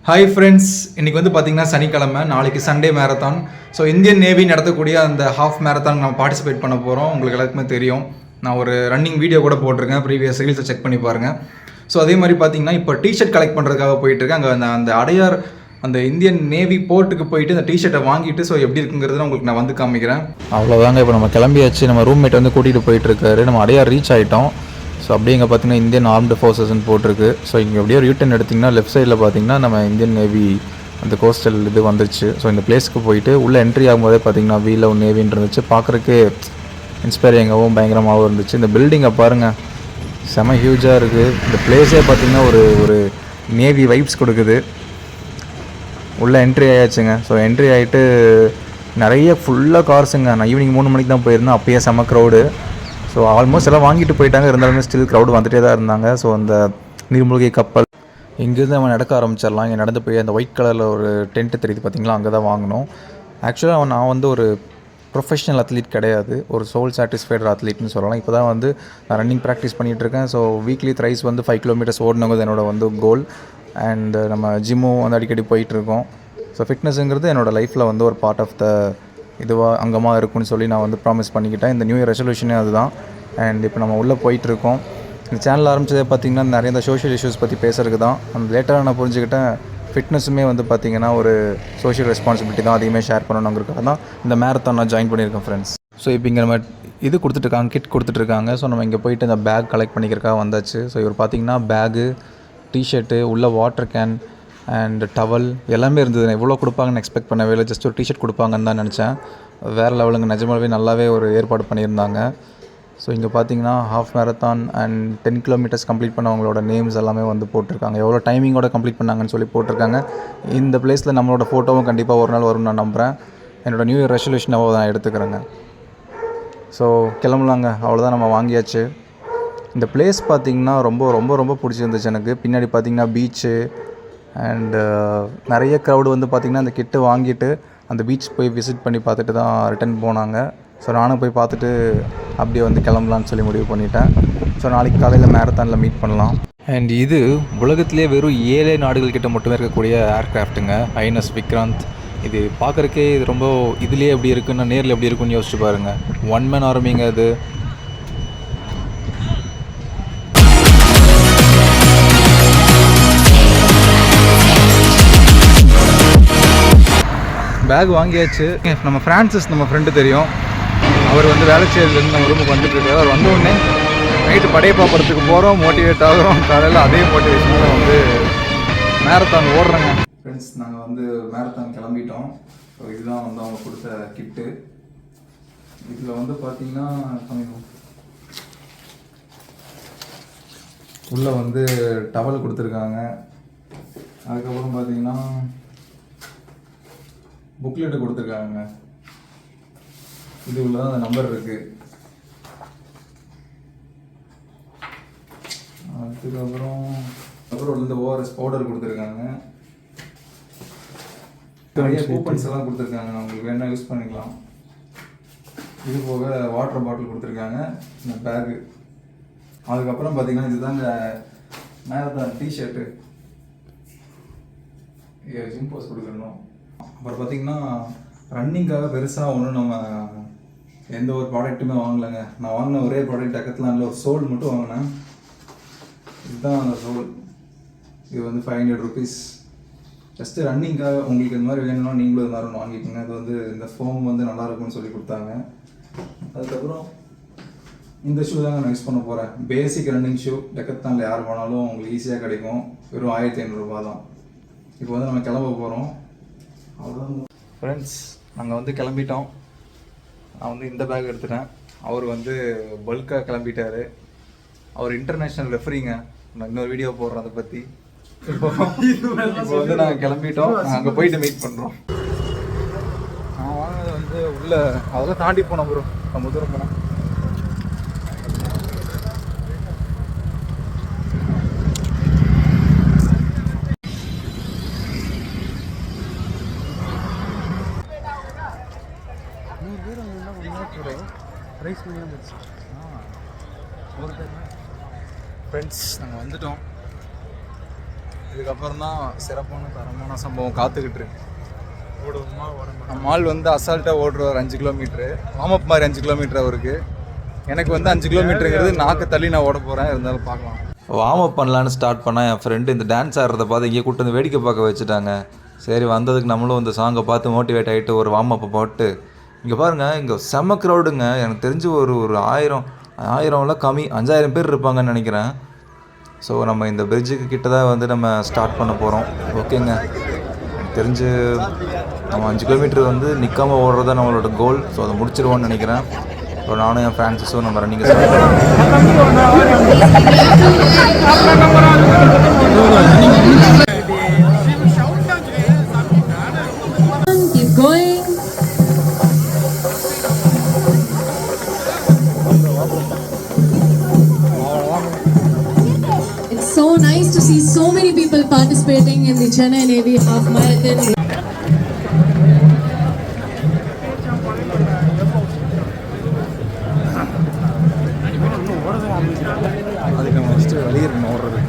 Hi friends, இன்றைக்கி வந்து பார்த்திங்கன்னா சனிக்கிழமை, நாளைக்கு Sunday marathon. So Indian navy நடத்தக்கூடிய அந்த ஹாஃப் மேரத்தான் நம்ம பார்ட்டிசிபேட் பண்ண போகிறோம். உங்களுக்கு எல்லாருக்குமே தெரியும், நான் ஒரு ரன்னிங் வீடியோ கூட போட்டிருக்கேன், ப்ரீவியஸ் ரீல்ஸை செக் பண்ணி பாருங்கள். ஸோ அதே மாதிரி பார்த்திங்கன்னா இப்போ டிஷர்ட் கலெக்ட் பண்ணுறதுக்காக போயிட்டுருக்கேன். அங்கே அந்த அடையார் அந்த இந்தியன் நேவி போர்ட்டுக்கு போயிட்டு அந்த டிஷர்ட்டை வாங்கிட்டு ஸோ எப்படி இருக்குங்கிறத உங்களுக்கு நான் வந்து காமிக்கிறேன். அவ்வளோதாங்க. இப்போ நம்ம கிளம்பியாச்சு. நம்ம ரூம்மேட் வந்து கூட்டிகிட்டு போயிட்டுருக்காரு. நம்ம அடையார் ரீச் ஆகிட்டோம். ஸோ அப்படியே இங்கே பார்த்தீங்கன்னா இந்தியன் ஆர்ம்டு ஃபோர்ஸஸ்ன்னு போட்டிருக்கு. ஸோ இங்கே எப்படியோ யூட்டன் எடுத்திங்கன்னா லெஃப்ட் சைடில் பார்த்தீங்கன்னா நம்ம இந்தியன் நேவி அந்த கோஸ்டல் இது வந்துருச்சு. ஸோ இந்த பிளேஸ்க்கு போயிட்டு உள்ளே என்ட்ரி ஆகும்போதே பார்த்தீங்கன்னா வீல ஒரு நேவின்னு இருந்துச்சு. பார்க்குறக்கு இன்ஸ்பைரிங்காகவும் பயங்கரமாகவும் இருந்துச்சு. இந்த பில்டிங்கை பாருங்கள், செம ஹியூஜாக இருக்குது. இந்த பிளேஸே பார்த்தீங்கன்னா ஒரு நேவி வைப்ஸ் கொடுக்குது. உள்ளே என்ட்ரி ஆயாச்சுங்க. ஸோ என்ட்ரி ஆகிட்டு நிறைய ஃபுல்லாக கார்ஸுங்க. நான் ஈவினிங் 3 மணிக்கு தான் போயிருந்தேன். அப்பயே செம க்ரௌடு. ஸோ ஆல்மோஸ்ட் எல்லாம் வாங்கிட்டு போயிட்டாங்க. இருந்தாலுமே ஸ்டில் க்ரௌடு வந்துகிட்டே தான் இருந்தாங்க. ஸோ அந்த நீர்மூழ்கி கப்பல் இங்கேருந்து நம்ம நடக்க ஆரம்பிச்சிடலாம். இங்கே நடந்து போய் அந்த ஒயிட் கலரில் ஒரு டென்ட்டு தெரியுது பார்த்தீங்களா, அங்கே தான் வாங்கினோம். ஆக்சுவலாக நான் வந்து ஒரு ப்ரொஃபஷ்னல் அத்லீட் கிடையாது, ஒரு சோல் சாட்டிஸ்ஃபைடு அத்லீட்னு சொல்லலாம். இப்போ தான் வந்து நான் ரன்னிங் ப்ராக்டிஸ் பண்ணிகிட்ருக்கேன். ஸோ வீக்லி த்ரைஸ் வந்து 5 கிலோமீட்டர்ஸ் ஓடணுங்கிறது என்னோடய வந்து கோல். அண்ட் நம்ம ஜிம்மும் வந்து அடிக்கடி போயிட்டுருக்கோம். ஸோ ஃபிட்னஸுங்கிறது என்னோடய லைஃப்பில் வந்து ஒரு பார்ட் ஆஃப் த இதுவாக அங்கமாக இருக்குன்னு சொல்லி நான் வந்து ப்ராமிஸ் பண்ணிக்கிட்டேன். இந்த நியூ இயர் ரெசல்யூஷனே அதுதான். அண்ட் இப்போ நம்ம உள்ளே போயிட்டுருக்கோம். இந்த சேனல் ஆரம்பித்ததே பார்த்திங்கன்னா நிறைய இந்த சோஷியல் இஷ்யூஸ் பற்றி பேசுறதுக்கு தான். அந்த லேட்டராக நான் புரிஞ்சுக்கிட்டேன், ஃபிட்னஸுமே வந்து பார்த்திங்கன்னா ஒரு சோஷியல் ரெஸ்பான்சிபிலிட்டி தான், அதிகமாக ஷேர் பண்ணணுங்கிறதுக்காக தான் இந்த மேரத்தான் நான் ஜாயின் பண்ணியிருக்கேன் ஃப்ரெண்ட்ஸ். ஸோ இப்போ இங்கே நம்ம இது கொடுத்துட்ருக்காங்க, கிட் கொடுத்துட்ருக்காங்க. ஸோ நம்ம இங்கே போயிட்டு இந்த பேக் கலெக்ட் பண்ணிக்கிறதுக்காக வந்தாச்சு. ஸோ இவர் பார்த்திங்கன்னா பேகு, டிஷர்ட்டு, உள்ள வாட்டர் கேன் அண்ட் டவல் எல்லாமே இருந்தது. எவ்வளோ கொடுப்பாங்கன்னு எக்ஸ்பெக்ட் பண்ணவே இல்லை. ஜஸ்ட் ஒரு டிஷர்ட் கொடுப்பாங்கன்னு தான் நினச்சேன். வேறு லெவலுங்க, நிஜமாவே நல்லாவே ஒரு ஏற்பாடு பண்ணியிருந்தாங்க. ஸோ இங்கே பார்த்தீங்கன்னா half marathon and 10 kilometres complete பண்ணவங்களோட நேம்ஸ் எல்லாமே வந்து போட்டிருக்காங்க. எவ்வளோ டைமிங்கோட கம்ப்ளீட் பண்ணாங்கன்னு சொல்லி போட்டிருக்காங்க. இந்த பிளேஸில் நம்மளோட ஃபோட்டோவும் கண்டிப்பாக ஒரு நாள் வரும்னு நான் நம்புகிறேன். என்னோடய நியூ இயர் ரெசல்யூஷனாக நான் எடுத்துக்கிறேங்க. ஸோ கிளம்பலாங்க, அவ்வளோதான், நம்ம வாங்கியாச்சு. இந்த பிளேஸ் பார்த்திங்கன்னா ரொம்ப ரொம்ப ரொம்ப பிடிச்சிருந்துச்சு எனக்கு. பின்னாடி பார்த்திங்கன்னா பீச்சு அண்டு நிறைய க்ரௌடு வந்து பார்த்திங்கன்னா அந்த கிட்டு வாங்கிட்டு அந்த பீச் போய் விசிட் பண்ணி பார்த்துட்டு தான் ரிட்டன் போனாங்க. ஸோ நானும் போய் பார்த்துட்டு அப்படியே வந்து கிளம்பலான்னு சொல்லி முடிவு பண்ணிட்டேன். ஸோ நாளைக்கு காலையில் மேரத்தானில் மீட் பண்ணலாம். அண்ட் இது உலகத்திலே வெறும் 7 நாடுகள் கிட்ட மட்டுமே இருக்கக்கூடிய ஏர்க்ராஃப்ட்டுங்க, ஐஎன்எஸ் விக்ராந்த். இது பார்க்குறக்கே இது ரொம்ப இதுலேயே எப்படி இருக்குன்னா நேரில் எப்படி இருக்குன்னு யோசிச்சு பாருங்கள். 1 மேன் ஆர்மிங்க அது. பேக் வாங்கியாச்சு. நம்ம ஃப்ரான்சிஸ், நம்ம ஃப்ரெண்டு தெரியும், அவர் வந்து வேளச்சேரியிலேருந்து நம்ம ரூமுக்கு வந்துட்டு அவர் வந்த உடனே நைட்டு படையப்பா படத்துக்கு போகிறோம், மோட்டிவேட் ஆகிறோம். காலையில் அதே மோட்டிவேஷனில் வந்து மேரத்தான் ஓடுறேங்க. ஃப்ரெண்ட்ஸ், நாங்கள் வந்து மேரத்தான் கிளம்பிட்டோம். ஸோ இதுதான் வந்து அவங்க கொடுத்த கிட்டு. இதில் வந்து பார்த்திங்கன்னா உள்ளே வந்து டவல் கொடுத்துருக்காங்க. அதுக்கப்புறம் பார்த்திங்கன்னா புக்லெட்டு கொடுத்துருக்காங்க. இது உள்ளதான் அந்த நம்பர் இருக்குது. அதுக்கப்புறம் இந்த ஓஆர்எஸ் பவுடர் கொடுத்துருக்காங்க. நிறைய கூப்பன்ஸ் எல்லாம் கொடுத்துருக்காங்க, உங்களுக்கு வேணால் யூஸ் பண்ணிக்கலாம். இது போக வாட்டர் பாட்டில் கொடுத்துருக்காங்க, இந்த பேகு. அதுக்கப்புறம் பார்த்தீங்கன்னா இதுதான் இந்த மேரத்தான் டிஷர்ட்டு, ஜிம் போஸ் கொடுக்கணும். அப்புறம் பார்த்திங்கன்னா ரன்னிங்காக பெருசாக ஒன்றும் நம்ம எந்த ஒரு ப்ராடக்ட்டுமே வாங்கலைங்க. நான் வாங்கின ஒரே ப்ராடக்ட் டெக்கத்லானில் ஒரு சோல் மட்டும் வாங்கினேன். இதுதான் அந்த சோல். இது வந்து 500 ருபீஸ். ஜஸ்ட்டு ரன்னிங்காக உங்களுக்கு இந்த மாதிரி வேணும்னா நீங்களும் இது மாதிரி ஒன்று வாங்கிக்கோங்க. இது வந்து இந்த ஃபோம் வந்து நல்லாயிருக்கும்னு சொல்லி கொடுத்தாங்க. அதுக்கப்புறம் இந்த ஷூ தாங்க நான் யூஸ் பண்ண போகிறேன். பேசிக் ரன்னிங் ஷூ, டெக்கத்லானில் யார் போனாலும் உங்களுக்கு ஈஸியாக கிடைக்கும். வெறும் 1500 ரூபா தான். இப்போ வந்து நம்ம கிளம்ப போகிறோம். அவ்வளோதான் ஃப்ரெண்ட்ஸ், நாங்கள் வந்து கிளம்பிட்டோம். நான் வந்து இந்த பேக் எடுத்துட்டேன். அவர் வந்து பல்காக கிளம்பிட்டார். அவர் இன்டர்நேஷ்னல் ரெஃபரிங்க. நான் இன்னொரு வீடியோ போடுறேன் அதை பற்றி. இப்போ வந்து நாங்கள் கிளம்பிட்டோம். நாங்கள் அங்கே போயிட்டு மீட் பண்ணுறோம். நான் வாங்கினது வந்து உள்ளே அதெல்லாம் தாண்டி போனோம் ப்ரோ, ரொம்ப தூரம் போனோம். ஃப்ரெண்ட்ஸ், நாங்கள் வந்துட்டோம். இதுக்கப்புறம் தான் சிறப்பான தரமான சம்பவம் காத்துக்கிட்டு இருக்கு. மால் வந்து அசால்ட்டாக ஓடுறவர் 5 கிலோமீட்ரு, வார்மப் மாதிரி 5 கிலோமீட்டர் அவருக்கு. எனக்கு வந்து 5 கிலோமீட்டருங்கிறது நாக்கு தள்ளி நான் ஓட போகிறேன். இருந்தாலும் பார்க்கலாம். வார்ம் அப் பண்ணலான்னு ஸ்டார்ட் பண்ணால் என் ஃப்ரெண்டு இந்த டான்ஸ் ஆடுறத பார்த்து இங்கே கூட்டு வந்து வேடிக்கை பார்க்க வச்சுட்டாங்க. சரி வந்ததுக்கு நம்மளும் இந்த சாங்கை பார்த்து மோட்டிவேட் ஆகிட்டு ஒரு வார்ம் அப்பை போட்டு இங்கே பாருங்கள், இங்கே செம்ம க்ரௌடுங்க. எனக்கு தெரிஞ்சு ஒரு 1000 கம்மி 5000 பேர் இருப்பாங்கன்னு நினைக்கிறேன். ஸோ நம்ம இந்த பிரிட்ஜுக்கு கிட்ட தான் வந்து நம்ம ஸ்டார்ட் பண்ண போகிறோம். ஓகேங்க, எனக்கு தெரிஞ்சு நம்ம 5 கிலோமீட்டர் வந்து நிற்காமல் ஓடுறது தான் நம்மளோட கோல். ஸோ அதை முடிச்சிருவோன்னு நினைக்கிறேன். ஸோ நானும் என் ஃப்ரான்சிஸும் நம்ம running start going. It's so nice to see so many people participating in the Chennai Navy Half Marathon. அதுக்கு நம்ம ஃபஸ்ட்டு வழி இருக்கணும் ஓடுறது.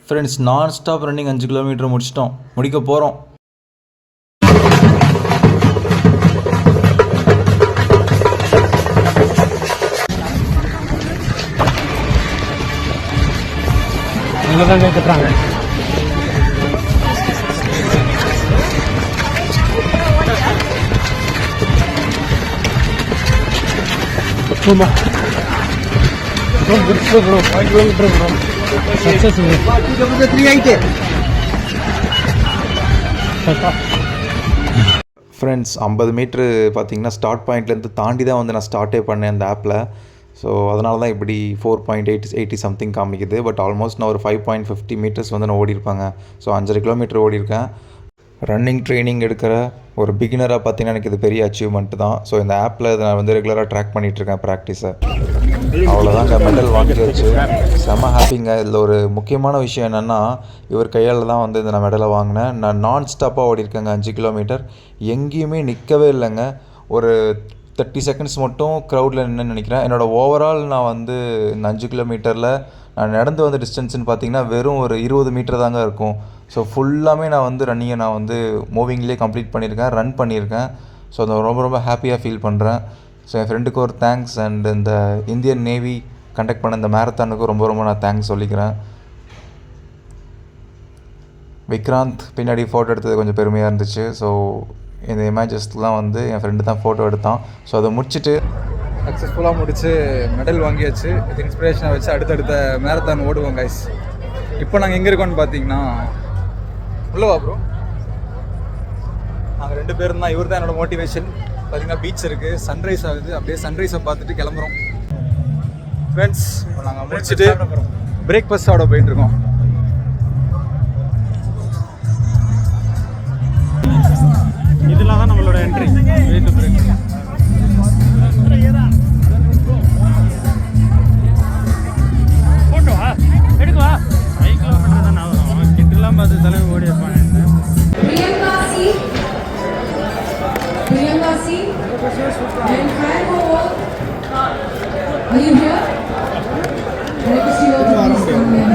ஃப்ரெண்ட்ஸ், நான் ஸ்டாப் ரன்னிங் 5 கிலோமீட்டர் முடிக்க போகிறோம். இங்கதாங்க கட்டுறாங்க. Bro 5 kilometre bro success bro 3 friends, 50 metre பார்த்தீங்கன்னா ஸ்டார்ட் பாயிண்ட்லேருந்து தாண்டி தான் வந்து நான் ஸ்டார்ட்டே பண்ணேன் அந்த ஆப்பில். ஸோ அதனால தான் இப்படி 4.80 சம்திங் காமிக்குது. பட் ஆல்மோஸ்ட் நான் ஒரு 5.50 மீட்டர்ஸ் வந்து நான் ஓடிருப்பேங்க. ஸோ 5.5 கிலோமீட்டர் ஓடிருக்கேன். ரன்னிங் ட்ரைனிங் எடுக்கிற ஒரு பிகினராக பார்த்தீங்கன்னா எனக்கு இது பெரிய அச்சீவ்மெண்ட் தான். ஸோ இந்த ஆப்பில் இதை நான் வந்து ரெகுலராக ட்ராக் பண்ணிகிட்ருக்கேன் ப்ராக்டிஸை. அவ்வளோதாங்க, மெடல் வாங்கியாச்சு. செம்ம ஹாப்பிங்க. இதில் ஒரு முக்கியமான விஷயம் என்னென்னா, இவர் கையால் தான் வந்து இந்த நான் மெடலை வாங்கினேன். நான் நான் ஸ்டாப்பாக ஓடிருக்கேங்க 5 கிலோமீட்டர். எங்கேயுமே நிற்கவே இல்லைங்க. ஒரு 30 செகண்ட்ஸ் மட்டும் க்ரௌடில் நின்று நினைக்கிறேன். என்னோடய ஓவரால் நான் வந்து இந்த 5 கிலோமீட்டரில் நான் நடந்து வந்த டிஸ்டன்ஸ்னு பார்த்தீங்கன்னா வெறும் ஒரு 20 மீட்டர் தாங்க இருக்கும். ஸோ ஃபுல்லாமே நான் வந்து ரன்னிங்கை நான் வந்து மூவிங்லேயே கம்ப்ளீட் பண்ணியிருக்கேன், ரன் பண்ணியிருக்கேன். ஸோ அதை ரொம்ப ஹாப்பியாக ஃபீல் பண்ணுறேன். ஸோ என் ஃப்ரெண்டுக்கு ஒரு தேங்க்ஸ், அண்ட் இந்த இந்தியன் நேவி கண்டக்ட் பண்ண இந்த மேரத்தானுக்கு ரொம்ப நான் தேங்க்ஸ் சொல்லிக்கிறேன். விக்ராந்த் பின்னாடி ஃபோட்டோ எடுத்தது கொஞ்சம் பெருமையாக இருந்துச்சு. ஸோ இந்த இமேஜஸ்லாம் வந்து என் ஃப்ரெண்டு தான் ஃபோட்டோ எடுத்தான். ஸோ அதை முடிச்சுட்டு சக்ஸஸ்ஃபுல்லாக முடிச்சு மெடல் வாங்கியாச்சு. இது இன்ஸ்பிரேஷனை வச்சு அடுத்தடுத்த மேரத்தான் ஓடுவோம் கைஸ். இப்போ நாங்கள் எங்கே இருக்கோம்னு பார்த்தீங்கன்னா, உள்ளவா ப்ரோ, நாங்கள் 2 பேரும் தான். இவர் தான் என்னோடய மோட்டிவேஷன். பார்த்தீங்கன்னா பீச் இருக்குது, சன்ரைஸ் ஆகுது. அப்படியே சன்ரைஸை பார்த்துட்டு கிளம்புறோம் ஃப்ரெண்ட்ஸ். இப்போ நாங்கள் முடிச்சுட்டு பிரேக்ஃபாஸ்ட் சாப்பிட போயிட்டுருக்கோம். இதெல்லாம் தான் நம்மளோட என்ட்ரி. வெயிட் பிரேக் போட்டோவா எடுக்குவா 5 கிலோமீட்டர் தான் ஆகும். கிட்டலாம் பார்த்து தலைவர் ஓடி இருப்பாங்க. Priyanka C. And Hangover. Are you here? I request you all to please come here.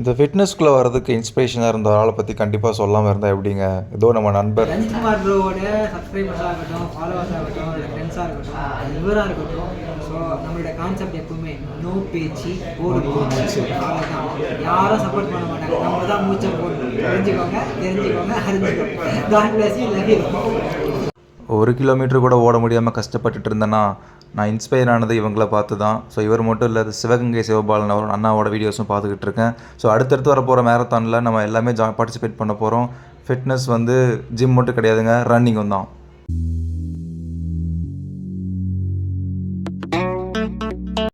இந்த ஃபிட்னஸ்குள்ளே வரதுக்கு இன்ஸ்பிரேஷனாக இருந்த ஆளை பற்றி கண்டிப்பாக சொல்லாமல் இருந்தால் எப்படிங்க? ஏதோ நம்ம நண்பர் ரஞ்சித்குமார் ப்ரோவோட சப்ஸ்கிரைபர்ஸாக இருக்கட்டும், ஃபாலோவர்ஸாக இருக்கட்டும், இல்லை ஃப்ரெண்ட்ஸாக இருக்கட்டும், இவராக இருக்கட்டும். ஸோ நம்மளோட கான்செப்ட் எப்பவுமே நோ பேச்சு போடு அவ்வளோதான். யாரும் சப்போர்ட் பண்ண மாட்டாங்க, நம்ம தான் மூச்சை போடணும். தெரிஞ்சுக்கோங்க, அறிஞ்சுக்கோங்க. God bless you, love you. 1 kilometre கூட ஓட முடியாமல் கஷ்டப்பட்டுட்டு இருந்தேன்னா நான் இன்ஸ்பயர் ஆனது இவங்கள பார்த்து தான். ஸோ இவர் மட்டும் இல்லை, சிவகங்கை சிவபாலன் அவரோட அண்ணாவோட வீடியோஸும் பார்த்துக்கிட்டு இருக்கேன். ஸோ அடுத்தடுத்து வரப்போகிற மேரத்தானில் நம்ம எல்லாமே பார்ட்டிசிபேட் பண்ண போகிறோம். ஃபிட்னஸ் வந்து ஜிம் மட்டும் கிடையாதுங்க, ரன்னிங்கும் தான்.